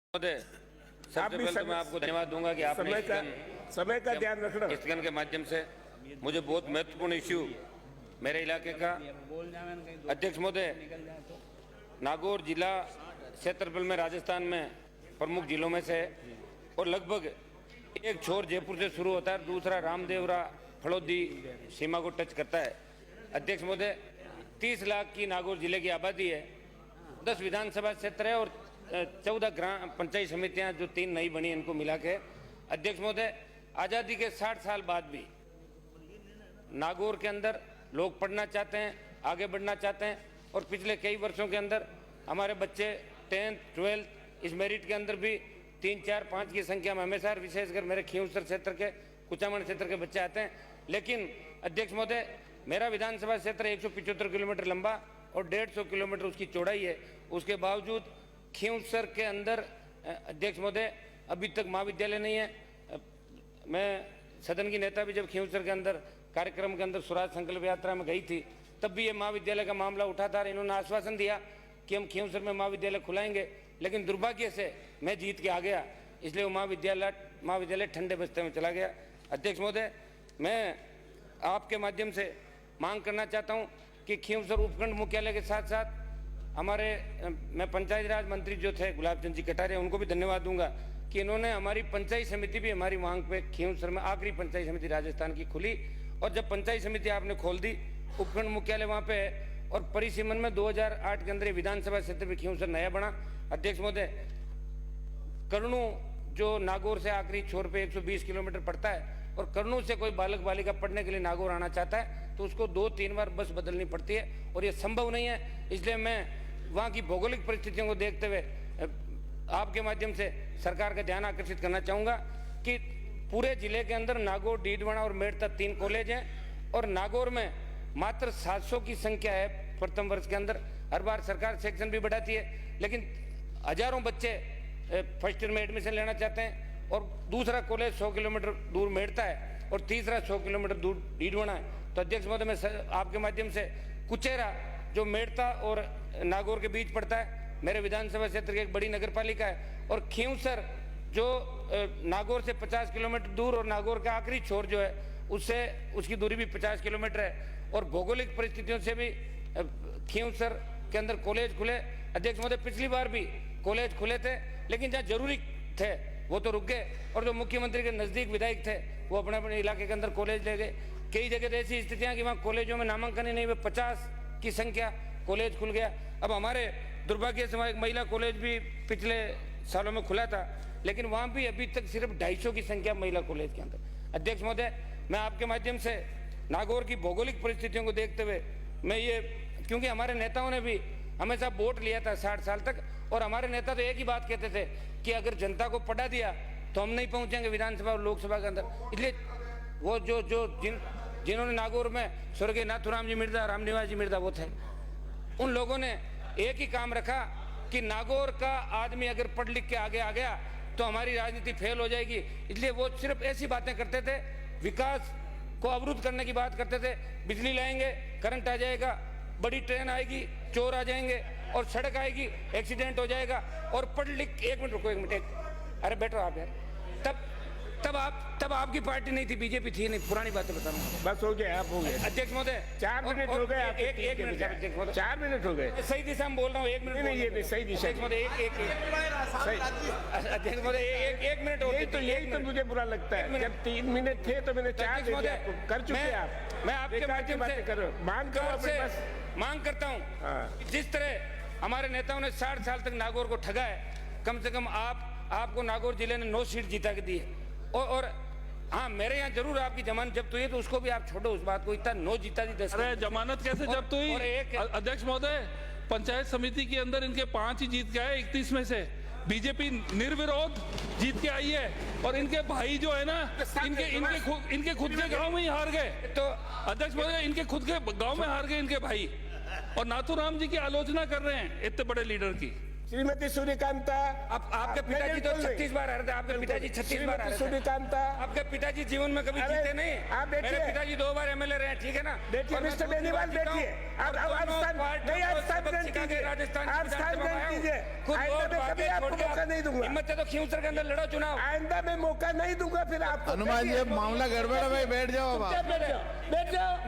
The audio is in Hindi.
सबसे पहले तो मैं आपको धन्यवाद दूंगा कि आपने समय का ध्यान रखना। स्थगन के माध्यम से मुझे बहुत महत्वपूर्ण इश्यू मेरे इलाके का अध्यक्ष महोदय, नागौर जिला क्षेत्रफल में राजस्थान में प्रमुख जिलों में से है और लगभग एक छोर जयपुर से शुरू होता है, दूसरा रामदेवरा फड़ौदी सीमा को टच करता है। अध्यक्ष महोदय, 30 लाख की नागौर जिले की आबादी है, 10 विधानसभा क्षेत्र है और 14 ग्राम पंचायत समितियां जो 3 नई बनी इनको मिला के। अध्यक्ष महोदय, आज़ादी के 60 साल बाद भी नागौर के अंदर लोग पढ़ना चाहते हैं, आगे बढ़ना चाहते हैं और पिछले कई वर्षों के अंदर हमारे बच्चे 10th 12th इस मेरिट के अंदर भी 3 4 5 की संख्या में हमेशा, विशेषकर मेरे खींवसर क्षेत्र के कुचामन क्षेत्र के बच्चे आते हैं। लेकिन अध्यक्ष महोदय, मेरा विधानसभा क्षेत्र 175 किलोमीटर लंबा और 150 किलोमीटर उसकी चौड़ाई है। उसके बावजूद खींवसर के अंदर अध्यक्ष महोदय अभी तक महाविद्यालय नहीं है। मैं सदन की नेता भी जब खींवसर के अंदर कार्यक्रम के अंदर स्वराज संकल्प यात्रा में गई थी तब भी ये महाविद्यालय का मामला उठा था। इन्होंने आश्वासन दिया कि हम खींवसर में महाविद्यालय खुलाएंगे, लेकिन दुर्भाग्य से मैं जीत के आ गया, इसलिए वो महाविद्यालय ठंडे बस्ते में चला गया। अध्यक्ष महोदय, मैं आपके माध्यम से मांग करना चाहता हूँ कि खींवसर उपखंड मुख्यालय के साथ साथ हमारे मैं पंचायत राज मंत्री जो थे गुलाब चंद जी कटारिया, उनको भी धन्यवाद दूंगा कि इन्होंने हमारी पंचायत समिति भी हमारी मांग पे खींवसर में आखिरी पंचायत समिति राजस्थान की खुली और जब पंचायत समिति आपने खोल दी, उपखंड मुख्यालय वहाँ पे है और परिसीमन में 2008 के अंदर विधानसभा क्षेत्र में खींवसर नया बना। अध्यक्ष महोदय, कर्णू जो नागौर से आखिरी छोर पे 120 किलोमीटर पड़ता है और कर्णू से कोई बालक बालिका पढ़ने के लिए नागौर आना चाहता है तो उसको 2-3 बार बस बदलनी पड़ती है और ये संभव नहीं है। इसलिए मैं वहाँ की भौगोलिक परिस्थितियों को देखते हुए आपके माध्यम से सरकार का ध्यान आकर्षित करना चाहूँगा कि पूरे जिले के अंदर नागौर, डीडवाना और मेड़ता 3 कॉलेज हैं और नागौर में मात्र 700 की संख्या है प्रथम वर्ष के अंदर। हर बार सरकार सेक्शन भी बढ़ाती है, लेकिन हजारों बच्चे फर्स्ट ईयर में एडमिशन लेना चाहते हैं और दूसरा कॉलेज 100 किलोमीटर दूर मेड़ता है और तीसरा 100 किलोमीटर दूर डीडवाना है। तो अध्यक्ष महोदय, मैं आपके माध्यम से कुचेरा जो मेड़ता और नागौर के बीच पड़ता है, मेरे विधानसभा क्षेत्र की एक बड़ी नगर पालिका है और खींवसर जो नागौर से 50 किलोमीटर दूर और नागौर का आखिरी छोर जो है उससे उसकी दूरी भी 50 किलोमीटर है और भौगोलिक परिस्थितियों से भी खींवसर के अंदर कॉलेज खुले। अध्यक्ष महोदय, पिछली बार भी कॉलेज खुले थे लेकिन जहाँ जरूरी थे वो तो रुक गए और जो मुख्यमंत्री के नज़दीक विधायक थे वो अपने अपने इलाके के अंदर कॉलेज ले गए। कई जगह ऐसी स्थितियाँ कि वहाँ कॉलेजों में नामांकन ही नहीं हुए, 50 की संख्या कॉलेज खुल गया। अब हमारे दुर्भाग्य से वहाँ एक महिला कॉलेज भी पिछले सालों में खुला था, लेकिन वहाँ भी अभी तक सिर्फ 250 की संख्या महिला कॉलेज के अंदर। अध्यक्ष महोदय, मैं आपके माध्यम से नागौर की भौगोलिक परिस्थितियों को देखते हुए मैं ये, क्योंकि हमारे नेताओं ने भी हमेशा वोट लिया था 60 साल तक और हमारे नेता तो एक ही बात कहते थे कि अगर जनता को पढ़ा दिया तो हम नहीं पहुँचेंगे विधानसभा और लोकसभा के अंदर। इसलिए वो जिन्होंने नागौर में स्वर्गीय नाथूराम जी मिर्जा, रामनिवास जी मिर्जा वो थे, उन लोगों ने एक ही काम रखा कि नागौर का आदमी अगर पढ़ लिख के आगे आ गया तो हमारी राजनीति फेल हो जाएगी। इसलिए वो सिर्फ ऐसी बातें करते थे, विकास को अवरुद्ध करने की बात करते थे। बिजली लाएंगे, करंट आ जाएगा, बड़ी ट्रेन आएगी, चोर आ जाएंगे और सड़क आएगी, एक्सीडेंट हो जाएगा और पढ़ लिख। एक मिनट रुको, एक मिनट, अरे बैठो आप यार। तब आपकी पार्टी नहीं थी, बीजेपी थी नहीं, पुरानी बातें बता रहा हूँ। बस हो गया, आप हो गए। अध्यक्ष महोदय, 4 मिनट हो गए। एक मिनट अध्यक्ष महोदय, 4 मिनट हो गए। सही दिशा में बोल रहा हूँ, 1 मिनट नहीं, ये सही दिशा। अध्यक्ष महोदय, अध्यक्ष महोदय, 1 मिनट हो गए। यही तो मुझे बुरा लगता है, जब 3 मिनट थे तो मैंने 4 कर चुके आप। मैं आपके माध्यम से मांग करता हूँ, जिस तरह हमारे नेताओं ने 60 साल तक नागौर को ठगा है, कम से कम आपको नागौर जिले ने 9 सीट जीता के दी है और हाँ, मेरे यहाँ जरूर आपकी जमानत जब्त हुई है तो उसको भी आप छोड़ो उस बात को। इतना 9 जीता थी 10। अरे जमानत कैसे जब्त हुई? अध्यक्ष महोदय, पंचायत समिति के अंदर इनके 5 ही जीत के आए 31 में से। बीजेपी निर्विरोध जीत के आई है और इनके भाई जो है ना, इनके खुद के गांव में ही हार गए। तो अध्यक्ष महोदय, इनके खुद के गांव में हार गए इनके भाई और नाथूराम जी की आलोचना कर रहे हैं इतने बड़े लीडर की। श्रीमती सूर्यकांता, अब आपके पिताजी तो 36 बार हारे थे, आपके पिताजी 36 बार हारे थे। सूर्यकांता, आपके पिताजी जीवन में कभी अरे, जीते नहीं। आप बैठिए। मेरे पिताजी 2 बार एमएलए रहे, ठीक है ना। बैठिए और मैं मिस्टर दूसरी बेनीवाल, बात जीता हूं। बैठिए। आप और दोनों स्थान पार्टियों नहीं, आप को स्थान सबक ग्रहण सिखा के कीजिए। राजस्थान की आप स्थान विधानसभा में ग्रहण आया हूं। कीजिए। खुद आइंदा वोट मैं भागे कभी आपको छोड़ के मौका नहीं दूंगा। हिम्मत है तो खींवसर के अंदर लड़ो चुनाव। आइंदा मैं मौका नहीं दूंगा फिर आपको। हनुमान जी, अब मामला गड़बड़ है भाई, बैठ जाओ अब आप। बैठ जाओ, बैठ जाओ।